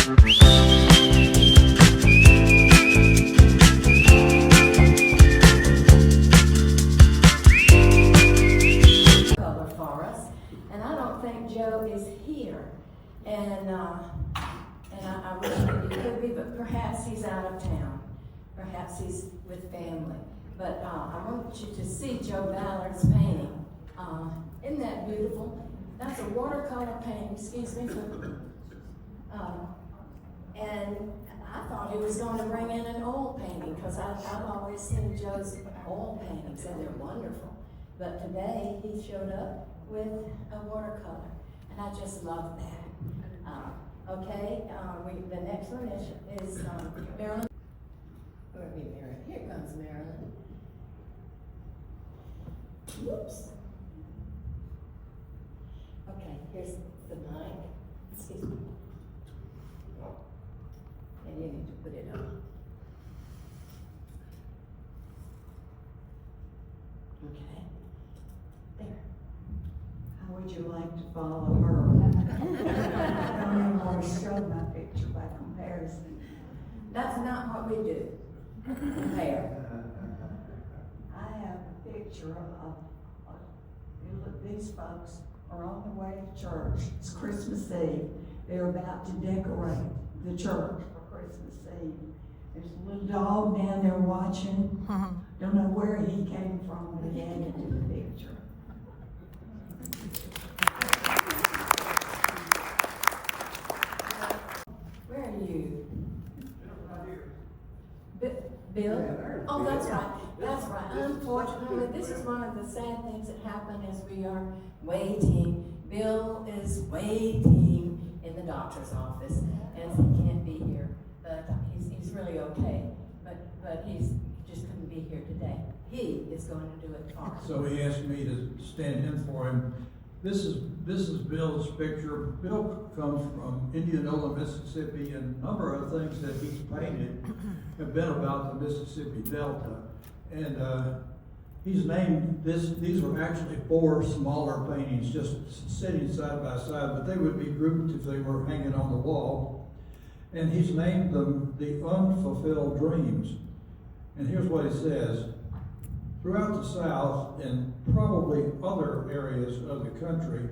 Color for us, and I don't think Joe is here, and I wish that he could be, but perhaps he's out of town. Perhaps he's with family. But I want you to see Joe Ballard's painting. Isn't that beautiful? That's a watercolor painting, excuse me. And I thought he was going to bring in an oil painting, because I've always seen Joe's oil paintings, and they're wonderful. But today, he showed up with a watercolor, and I just love that. Okay, the next one is Marilyn. Where be Marilyn? Here comes Marilyn. Whoops. Okay, here's the mic. Excuse me. And you need to put it on. Okay. There. How would you like to follow her? I don't even want to show my picture by comparison. That's not what we do. Compare. I have a picture of these folks are on the way to church. It's Christmas Eve. They're about to decorate the church for Christmas Eve. There's a little dog down there watching. Don't know where he came from, but he added to the picture. Where are you? Bill? Oh, that's right. That's right. Unfortunately, this is one of the sad things that happen as we are waiting. Bill is waiting in the doctor's office, and he can't be here. But he's really okay. But he just couldn't be here today. He is going to do it for us. So he asked me to stand in for him. This is Bill's picture. Bill comes from Indianola, Mississippi, and a number of things that he's painted have been about the Mississippi Delta. And he's named this. These are actually 4 smaller paintings, just sitting side by side, but they would be grouped if they were hanging on the wall. And he's named them the Unfulfilled Dreams. And here's what he says. Throughout the South and probably other areas of the country,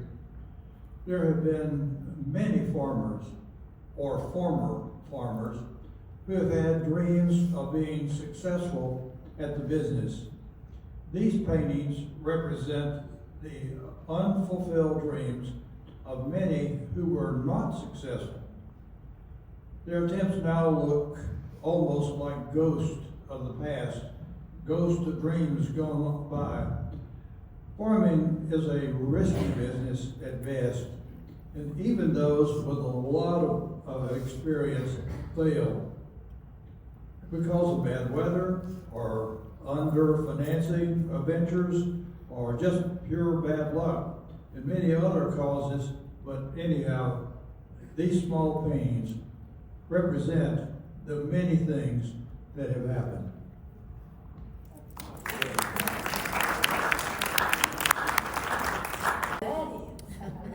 there have been many farmers or former farmers who have had dreams of being successful at the business. These paintings represent the unfulfilled dreams of many who were not successful. Their attempts now look almost like ghosts of the past, ghosts of dreams gone by. Farming is a risky business at best, and even those with a lot of experience fail because of bad weather or under-financing ventures or just pure bad luck and many other causes. But anyhow, these small paintings represent the many things that have happened.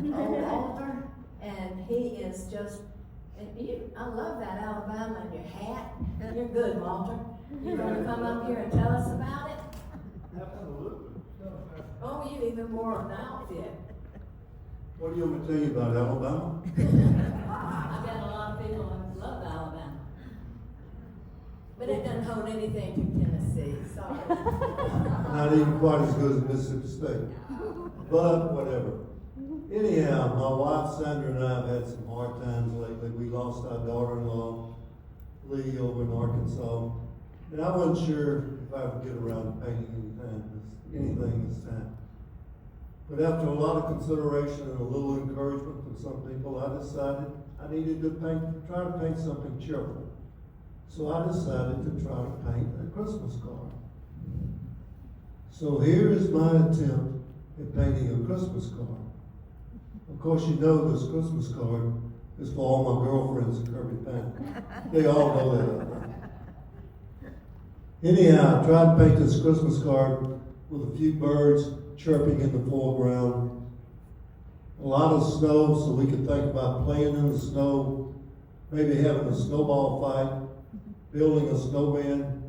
Old Walter, and he is just, I love that Alabama and your hat. You're good, Walter. You want to come up here and tell us about it? Absolutely. Oh, you even wore an outfit. What do you want me to tell you about Alabama? I've got a lot of people who love Alabama. But it doesn't hold anything to Tennessee, sorry. Not even quite as good as Mississippi State. But whatever. Anyhow, my wife Sandra and I have had some hard times lately. We lost our daughter-in-law, Lee, over in Arkansas. And I wasn't sure if I would get around to painting anything this time. But after a lot of consideration and a little encouragement from some people, I decided I needed to try to paint something cheerful. So I decided to try to paint a Christmas card. So here is my attempt at painting a Christmas card. Of course, you know this Christmas card is for all my girlfriends in Kirby family. They all know that. Anyhow, I tried to paint this Christmas card with a few birds chirping in the foreground, a lot of snow so we could think about playing in the snow, maybe having a snowball fight, building a snowman,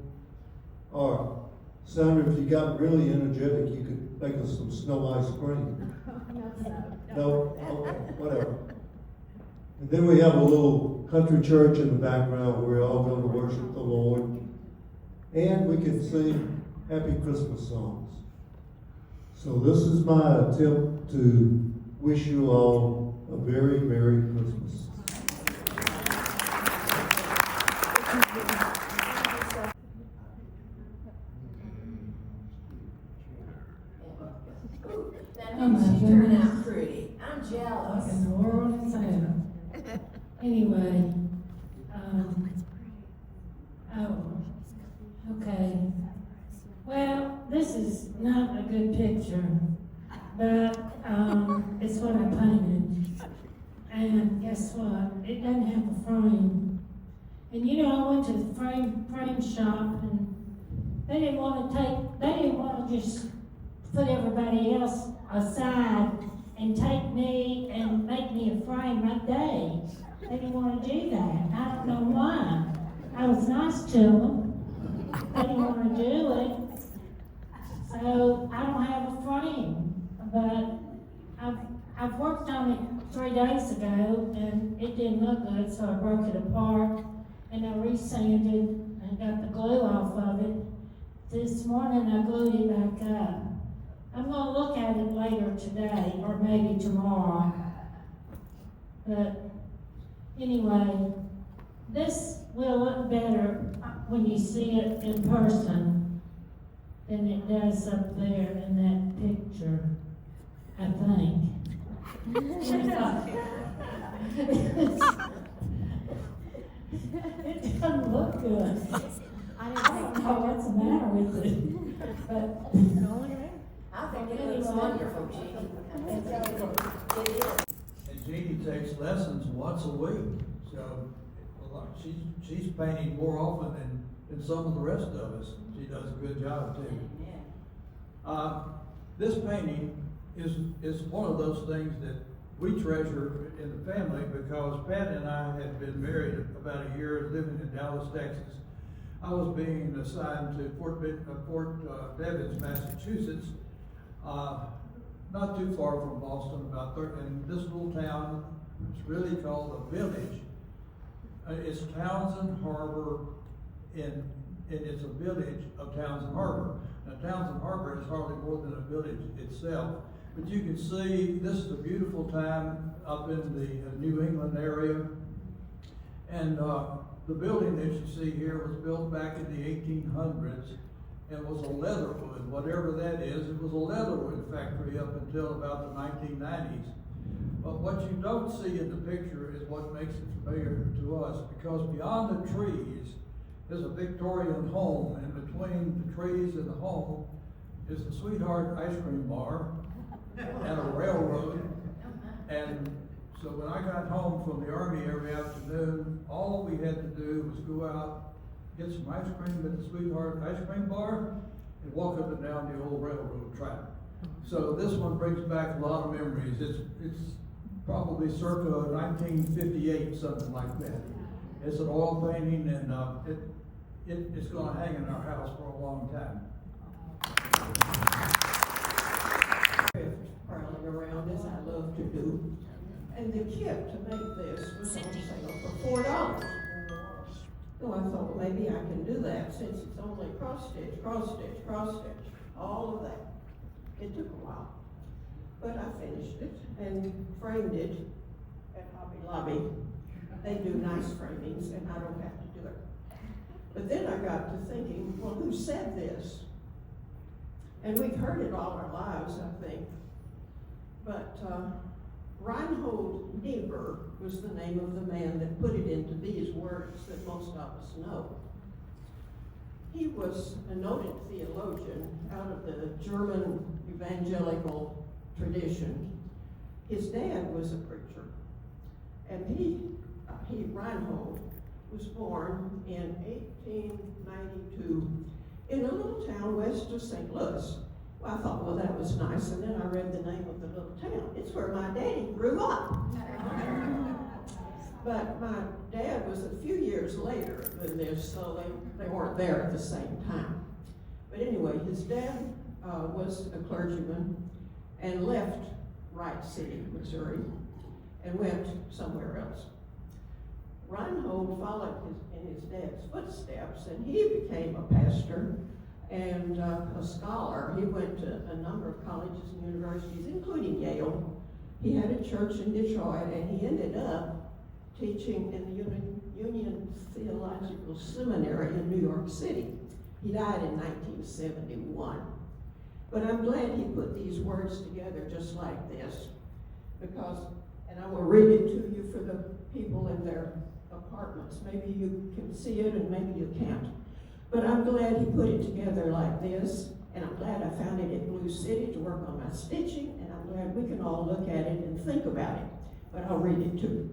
or Sandra, if you got really energetic, you could make us some snow ice cream. No? Okay, whatever. And then we have a little country church in the background where we're all going to worship the Lord. And we can sing happy Christmas songs. So this is my attempt to wish you all a very Merry Christmas. That makes you turn out pretty. I'm jealous. What in the world is that? Anyway, okay. Well, this is not a good picture, but it's what I painted. And guess what? It doesn't have a frame. And you know, I went to the frame shop, and they didn't want to just put everybody else aside and take me and make me a frame like they didn't want to do that. I don't know why. I was nice to them. They didn't want to do it. So I don't have a frame. But I've worked on it 3 days ago and it didn't look good, so I broke it apart and I resanded and got the glue off of it. This morning I glued it back up. I'm going to look at it later today, or maybe tomorrow. But anyway, this will look better when you see it in person than it does up there in that picture, I think. It doesn't look good. I don't know what's the matter with it, but I think it looks wonderful, Jeannie. It is. And Jeannie takes lessons once a week, so she's painting more often than some of the rest of us. She does a good job too. This painting is one of those things that we treasure in the family because Pat and I had been married about a year, living in Dallas, Texas. I was being assigned to Fort Devens, Massachusetts, not too far from Boston, about 30, and this little town, it's really called a village. It's Townsend Harbor, and it's a village of Townsend Harbor. Now Townsend Harbor is hardly more than a village itself, but you can see this is a beautiful time up in the New England area, and the building that you see here was built back in the 1800s and was a leatherwood, whatever that is. It was a leatherwood factory up until about the 1990s. But what you don't see in the picture is what makes it familiar to us, because beyond the trees is a Victorian home, and between the trees and the home is the Sweetheart Ice Cream Bar and a railroad. And so when I got home from the Army every afternoon, all we had to do was go out, get some ice cream at the Sweetheart Ice Cream Bar, and walk up and down the old railroad track. So this one brings back a lot of memories. It's probably circa 1958, something like that. It's an oil painting, and it's going to hang in our house for a long time. Prowling around as I love to do. And the kit to make this was on sale for $4. So I thought, well, maybe I can do that since it's only cross stitch, cross stitch, cross stitch, all of that. It took a while, but I finished it and framed it at Hobby Lobby. They do nice framings and I don't have to do it. But then I got to thinking, well, who said this? And we've heard it all our lives, I think. But Reinhold Niebuhr was the name of the man that put it into these words that most of us know. He was a noted theologian out of the German evangelical tradition. His dad was a preacher, and Reinhold, was born in 1892 in a little town west of St. Louis. Well, I thought, well, that was nice, and then I read the name of the little town. It's where my daddy grew up. But my dad was a few years later than this, so they weren't there at the same time. But anyway, his dad was a clergyman and left Wright City, Missouri, and went somewhere else. Reinhold followed in his dad's footsteps, and he became a pastor and a scholar. He went to a number of colleges and universities, including Yale. He had a church in Detroit, and he ended up teaching in the Union Theological Seminary in New York City. He died in 1971. But I'm glad he put these words together just like this, because, and I will read it to you for the people in their apartments. Maybe you can see it and maybe you can't. But I'm glad he put it together like this, and I'm glad I found it at Blue City to work on my stitching, and I'm glad we can all look at it and think about it. But I'll read it to you.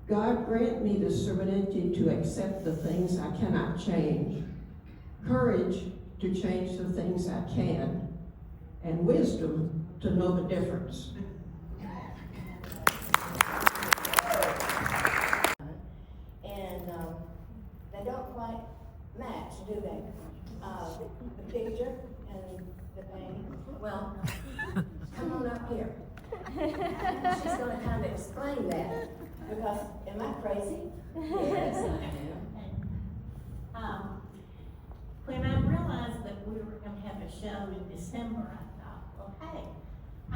God grant me the serenity to accept the things I cannot change, courage to change the things I can, and wisdom to know the difference. And they don't quite match, do they? The picture and the painting. Well, come on up here. She's going to kind of explain that. Because, am I crazy? Yes, I am. When I realized that we were going to have a show in December, I thought, well, hey, I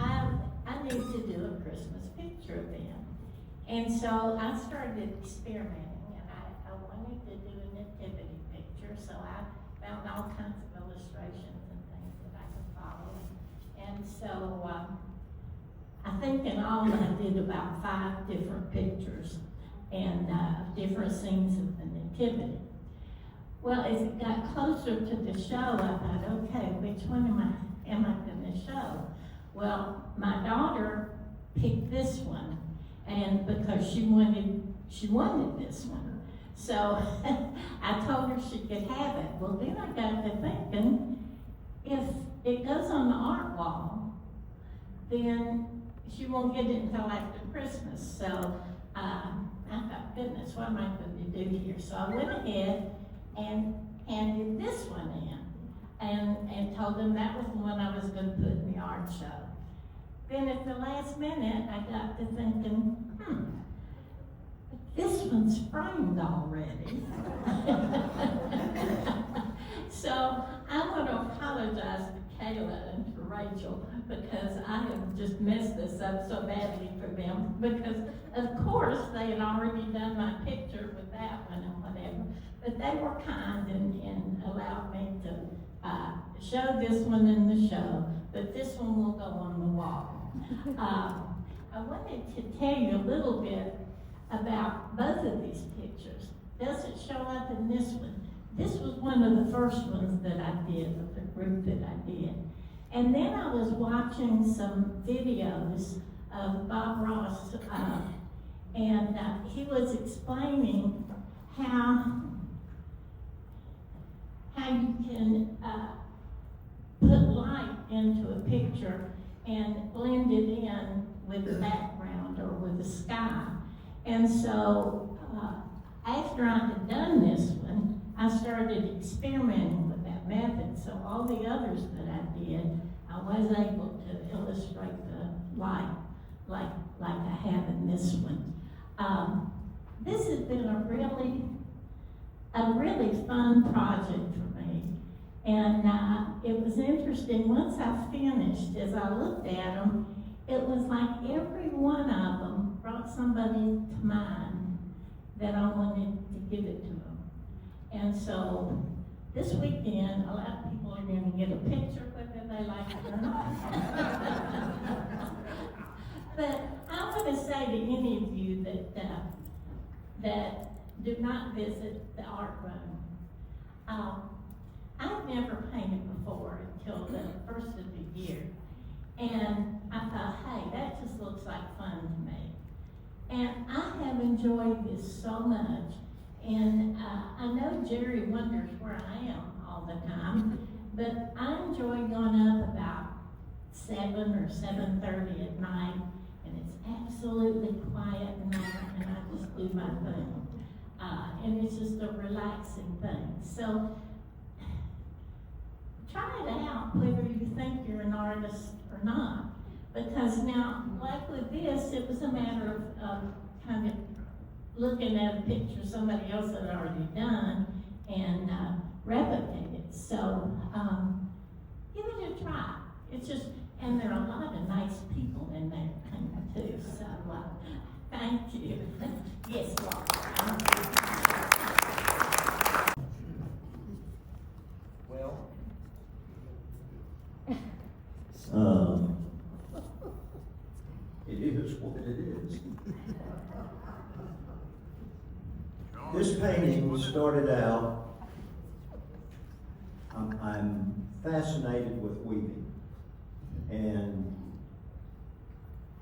need to do a Christmas picture then. And so I started experimenting, and I wanted to do a nativity picture, so I found all kinds of illustrations and things that I could follow. And so I think in all I did about 5 different pictures and different scenes of the nativity. Well, as it got closer to the show, I thought, okay, which one am I going to show? Well, my daughter picked this one, and because she wanted this one. So I told her she could have it. Well, then I got to thinking, if it goes on the art wall, then she won't get it until after Christmas. So I thought, goodness, what am I going to do here? So I went ahead and handed this one in and told them that was the one I was going to put in the art show. Then at the last minute, I got to thinking, this one's framed already. So I want to apologize to Kayla and to Rachel because I have just messed this up so badly for them because, of course, they had already done my picture with that one and whatever. But they were kind and allowed me to show this one in the show, but this one will go on the wall. I wanted to tell you a little bit about both of these pictures. Doesn't show up in this one. This was one of the first ones that I did, of the group that I did. And then I was watching some videos of Bob Ross, and he was explaining how you can put light into a picture and blend it in with the background or with the sky. And so after I had done this one, I started experimenting with that method. So all the others that I did, I was able to illustrate the light like I have in this one. This has been a really fun project for me. And it was interesting, once I finished, as I looked at them, it was like every one of them brought somebody to mind that I wanted to give it to them. And so this weekend, a lot of people are going to get a picture whether they like it or not. But I want to say to any of you that do not visit the art room, I've never painted before until the first of the year. And I thought, hey, that just looks like fun to me. And I have enjoyed this so much. And I know Jerry wonders where I am all the time, but I enjoy going up about 7 or 7:30 at night and it's absolutely quiet in there, and I just do my thing. And it's just a relaxing thing. So try it out, whether you think you're an artist or not. Because now, like with this, it was a matter of kind of looking at a picture somebody else had already done and replicate it. So give it a try. It's just, and there are a lot of nice people in there too. So thank you. Yes, It is what it is. This painting started out, I'm fascinated with weaving, and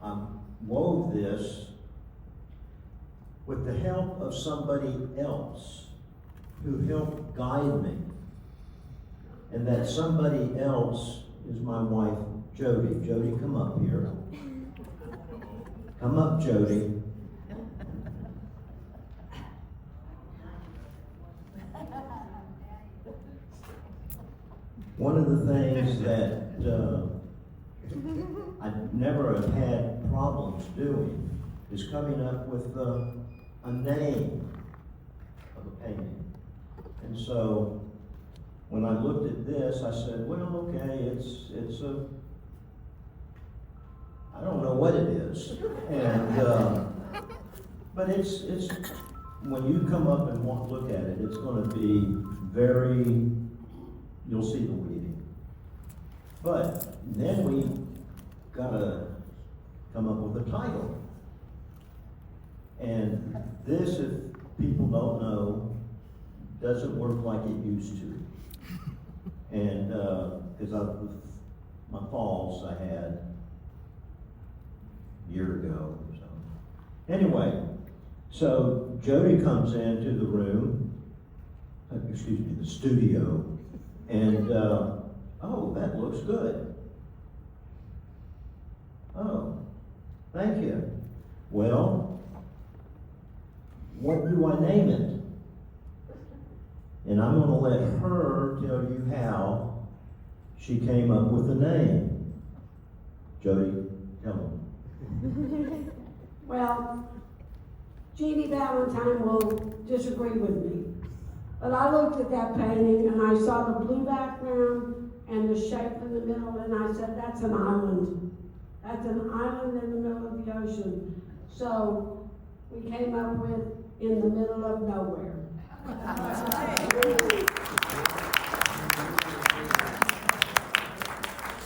I wove this with the help of somebody else who helped guide me. And that somebody else is my wife, Jody. Jody, come up here. Come up, Jody. One of the things that I never have had problems doing is coming up with a name of a painting. And so when I looked at this, I said, well, okay, it's a, I don't know what it is. And, but it's, when you come up and look at it, it's gonna be very, you'll see the weaving. But then we gotta come up with a title. And this, if people don't know, doesn't work like it used to. And, because my falls I had a year ago or so. Anyway, so Jody comes into the room, excuse me, the studio, and, oh, that looks good. Oh, thank you. Well, what do I name it? And I'm going to let her tell you how she came up with the name. Jody, tell them. Well, Jeannie Valentine will disagree with me. But I looked at that painting and I saw the blue background and the shape in the middle, and I said, that's an island. That's an island in the middle of the ocean. So we came up with in the middle of nowhere.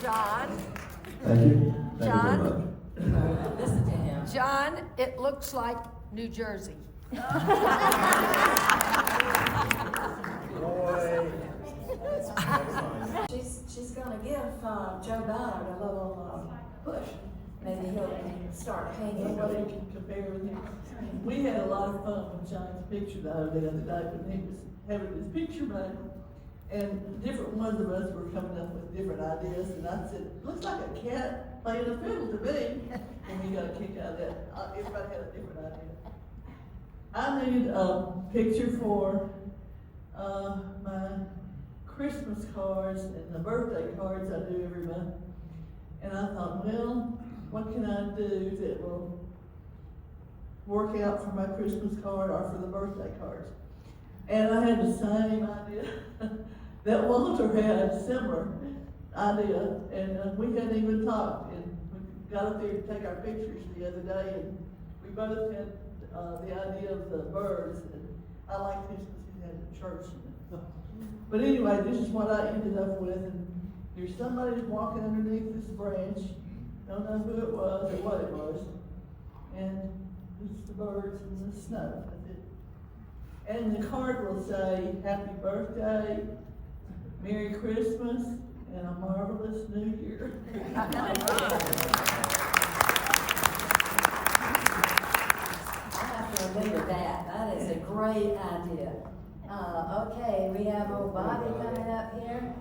John? Thank you. Thank John? you very much. Listen to him. John, it looks like New Jersey. She's gonna give Joe Ballard a little push. Maybe he'll start painting. Nobody can compare with him. We had a lot of fun with John's picture the other day when he was having his picture made. And different ones of us were coming up with different ideas, and I said, looks like a cat playing a fiddle to me. And we got a kick out of that. Everybody had a different idea. I needed a picture for my Christmas cards and the birthday cards I do every month. And I thought, well, what can I do that will work out for my Christmas card or for the birthday cards? And I had the same idea that Walter had, a similar idea, and we hadn't even talked. And we got up there to take our pictures the other day, and we both had the idea of the birds. And I like this because he had a church in it. But anyway, this is what I ended up with. And there's somebody walking underneath this branch. Don't know who it was or what it was. And it's the birds and the snow. That's it. And the card will say, Happy Birthday, Merry Christmas, and a marvelous New Year. I have to agree with that. That is a great idea. Okay, we have old Bobby coming up here.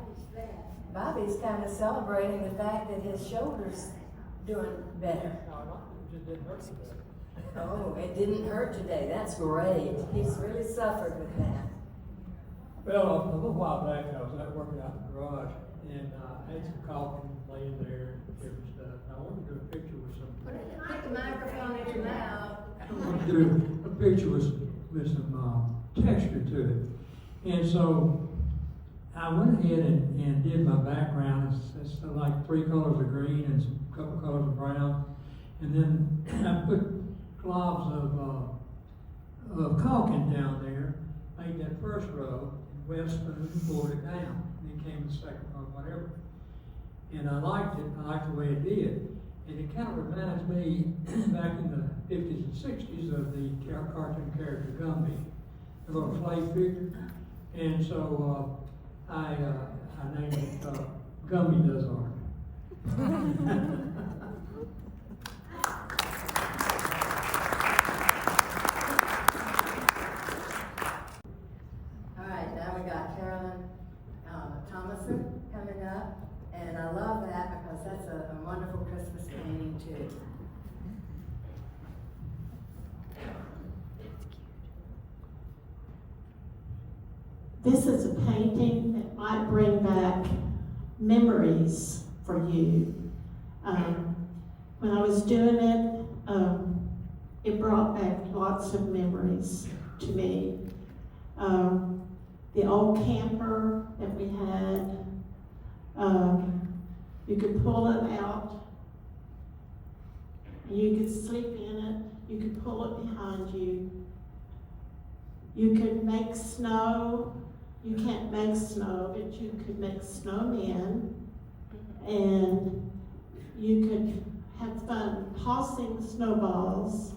Bobby's kind of celebrating the fact that his shoulder's doing better. just didn't hurt today. Oh, it didn't hurt today, that's great. He's really suffered with that. Well, a little while back, I was out working out in the garage, and I had some coffee laying there and different stuff. And I wanted to do a picture with some. Put the microphone in your mouth. I wanted to do a picture with some texture to it. And so I went ahead and did my background. It's like 3 colors of green and a couple colors of brown. And then I put globs of caulking down there, made that first row, and wet spoon and pulled it down. And then came the second row, whatever. And I liked it. I liked the way it did. And it kind of reminds me back in the 50s and 60s of the cartoon character Gumby, the little clay figure. And so I named it Gumby Does Art. All right, now we got Carolyn Thomason coming up, and I love that because that's a wonderful Christmas painting too. This is a painting that might bring back memories for you. When I was doing it, it brought back lots of memories to me. The old camper that we had, you could pull it out, and you could sleep in it, you could pull it behind you. You could make snow. You can't make snow, but you could make snowmen, and you could have fun tossing snowballs.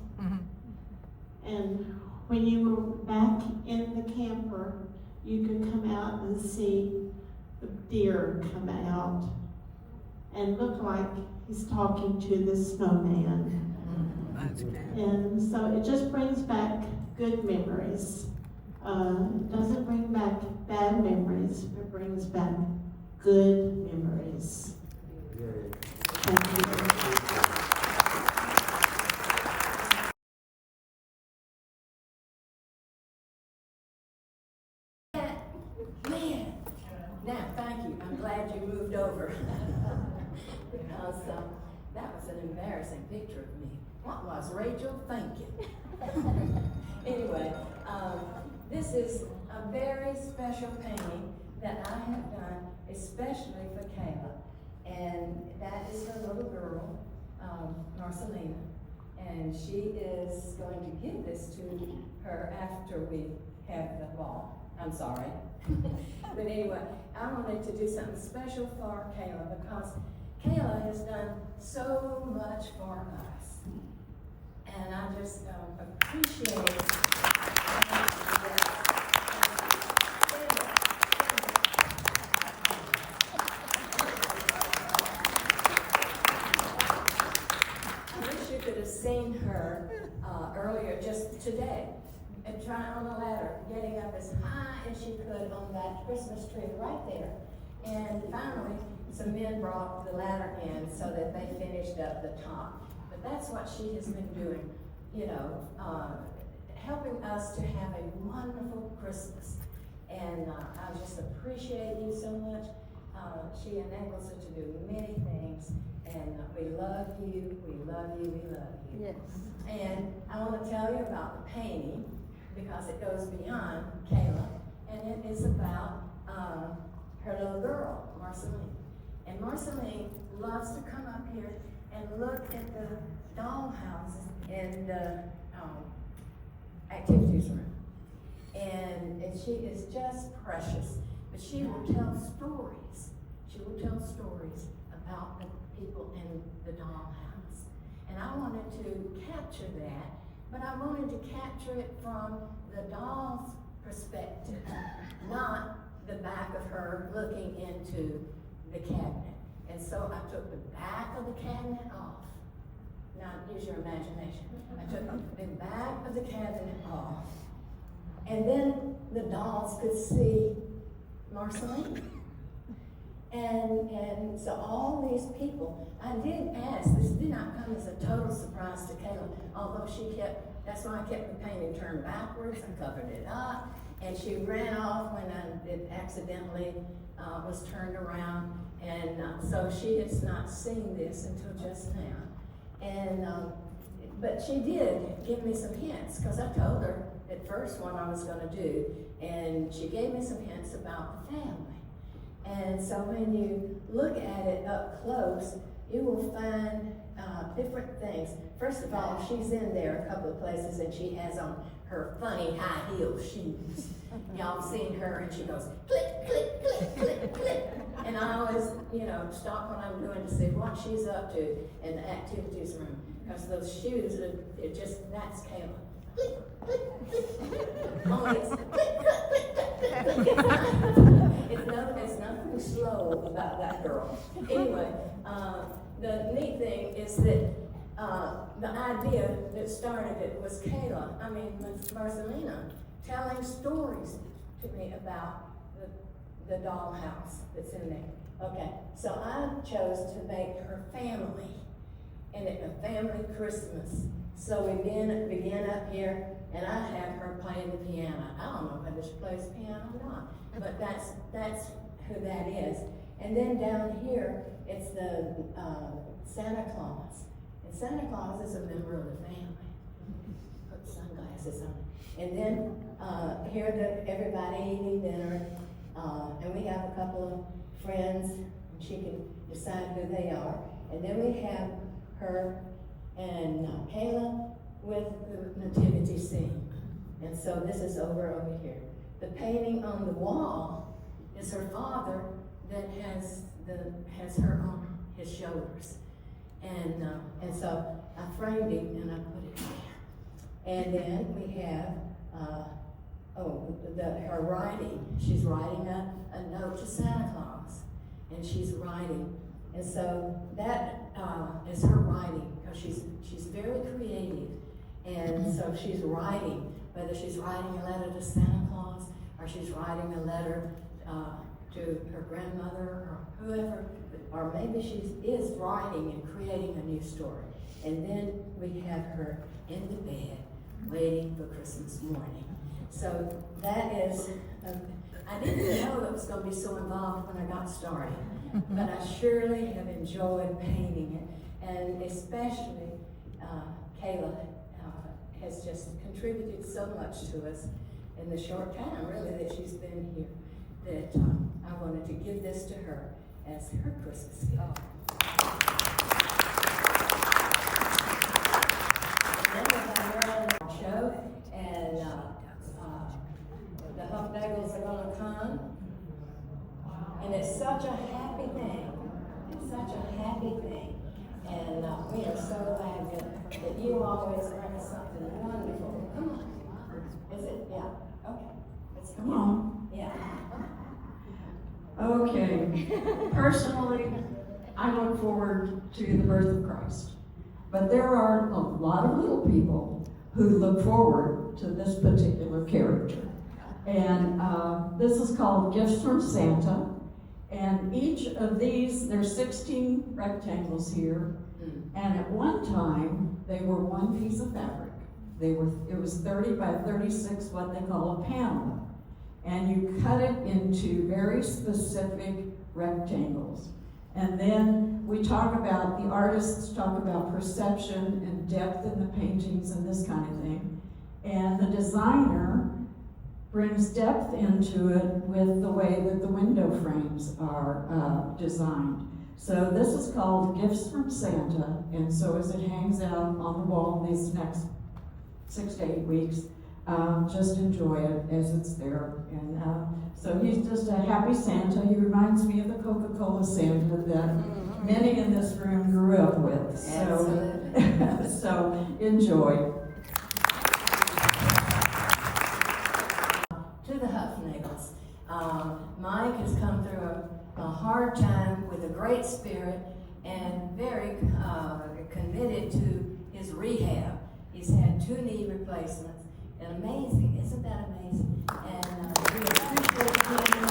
And when you were back in the camper, you could come out and see the deer come out and look like he's talking to the snowman. And so it just brings back good memories. It doesn't bring back bad memories, it brings back good memories. Thank you. Man, now thank you. I'm glad you moved over. Because that was an embarrassing picture of me. What was Rachel thinking? Anyway, this is a very special painting that I have done especially for Kayla. And that is her little girl, Marcelina. And she is going to give this to her after we have the ball. I'm sorry. But anyway, I wanted to do something special for Kayla because Kayla has done so much for us. And I just appreciate I wish you could have seen her earlier, just today, and trying on the ladder, getting up as high as she could on that Christmas tree right there. And finally, some men brought the ladder in so that they finished up the top. But that's what she has been doing, you know, helping us to have a wonderful Christmas. And I just appreciate you so much. She enables us to do many things. And we love you, we love you, we love you. Yes. And I want to tell you about the painting because it goes beyond Kayla. And it is about her little girl, Marceline. And Marceline loves to come up here and look at the dollhouses in the activities room. And she is just precious. But she will tell stories. She will tell stories about the people in the dollhouse. And I wanted to capture that, but I wanted to capture it from the doll's perspective, not the back of her looking into the cabinet. And so I took the back of the cabinet off. Now use your imagination. I took the back of the cabinet off. And then the dolls could see Marceline. And so all these people, I did ask, this did not come as a total surprise to Kayla, although that's why I kept the painting turned backwards, I covered it up, and she ran off when it accidentally was turned around, and so she has not seen this until just now. And, but she did give me some hints, because I told her at first what I was gonna do, and she gave me some hints about the family. And so when you look at it up close, you will find different things. First of all, she's in there a couple of places, and she has on her funny high heel shoes. Y'all seen her, and she goes click, click, click, click, click. And I always, stop what I'm doing to see what she's up to in the activities room, because those shoes that's Kayla. Click, click, click. Only it's click, click, click, click, click, click. It's nothing slow about that girl. Anyway, the neat thing is that the idea that started it was Marcelina telling stories to me about the dollhouse that's in there. Okay, so I chose to make her family, and a family Christmas. So we began up here, and I had her playing the piano. I don't know whether she plays piano or not, but that's who that is. And then down here, it's the Santa Claus. And Santa Claus is a member of the family. Put sunglasses on. And then here everybody eating dinner, and we have a couple of friends, and she can decide who they are. And then we have her and Kayla with the nativity scene. And so this is over here. The painting on the wall is her father that has her on his shoulders. And so I framed him and I put it there. And then we have her writing. She's writing a note to Santa Claus, and she's writing. And so that is her writing, because she's very creative. And so she's writing, whether she's writing a letter to Santa Claus, or she's writing a letter to her grandmother, or whoever, or maybe she is writing and creating a new story. And then we have her in the bed, waiting for Christmas morning. So that is, I didn't know it was going to be so involved when I got started, but I surely have enjoyed painting it, and especially Kayla has just contributed so much to us in the short time, really, that she's been here, that I wanted to give this to her as her Christmas gift. And then we have our show, and the Hump Bagels are going to come, and it's such a happy thing. It's such a happy thing, and we are so glad that you always bring us something wonderful. Come on. Is it? Yeah. Okay. Let's Come on. Yeah. Okay. Personally, I look forward to the birth of Christ. But there are a lot of little people who look forward to this particular character. And this is called Gifts from Santa. And each of these, there's 16 rectangles here. And at one time, they were one piece of fabric. It was 30 by 36, what they call a panel. And you cut it into very specific rectangles. And then we talk about, the artists talk about perception and depth in the paintings and this kind of thing. And the designer brings depth into it with the way that the window frames are designed. So this is called Gifts from Santa, and so as it hangs out on the wall these next 6 to 8 weeks, just enjoy it as it's there. And so he's just a happy Santa. He reminds me of the Coca-Cola Santa that many in this room grew up with. So, so enjoy. To the Huffnagels. Mike has come through a hard time with a great spirit and very committed to his rehab. He's had 2 knee replacements, and amazing, isn't that amazing? And we appreciate him.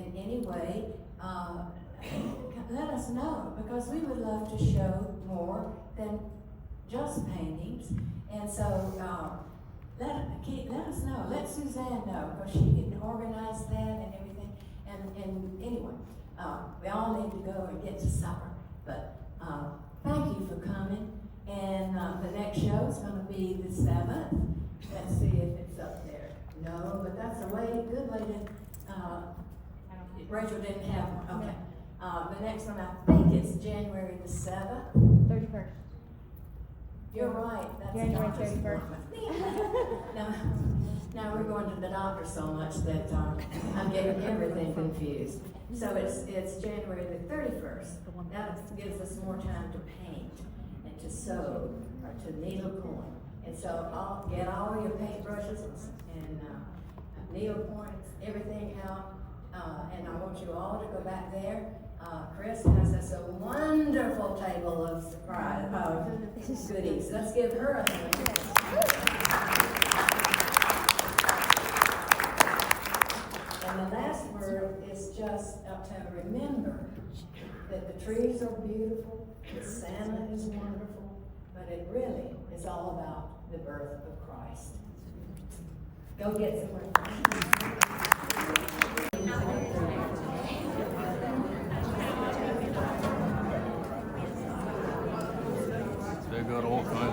in any way, let us know, because we would love to show more than just paintings. And so, let us know, let Suzanne know, because she can organize that and everything. And anyway, we all need to go and get to supper. But thank you for coming. And the next show is going to be the 7th. Let's see if it's up there. No, but that's a good way to. Rachel didn't have one. Okay. The next one, I think it's January the 7th. 31st. You're right. That's January a doctor's 31st. appointment. Now we're going to the doctor so much that I'm getting everything confused. So it's January the 31st. That gives us more time to paint and to sew or to needle point. And so I'll get all your paintbrushes and needle points, everything out. And I want you all to go back there. Chris has us a wonderful table of surprise goodies. Let's give her a hand. And the last word is just to remember that the trees are beautiful, that Santa is wonderful, but it really is all about the birth of Christ. Go get some. They got all kinds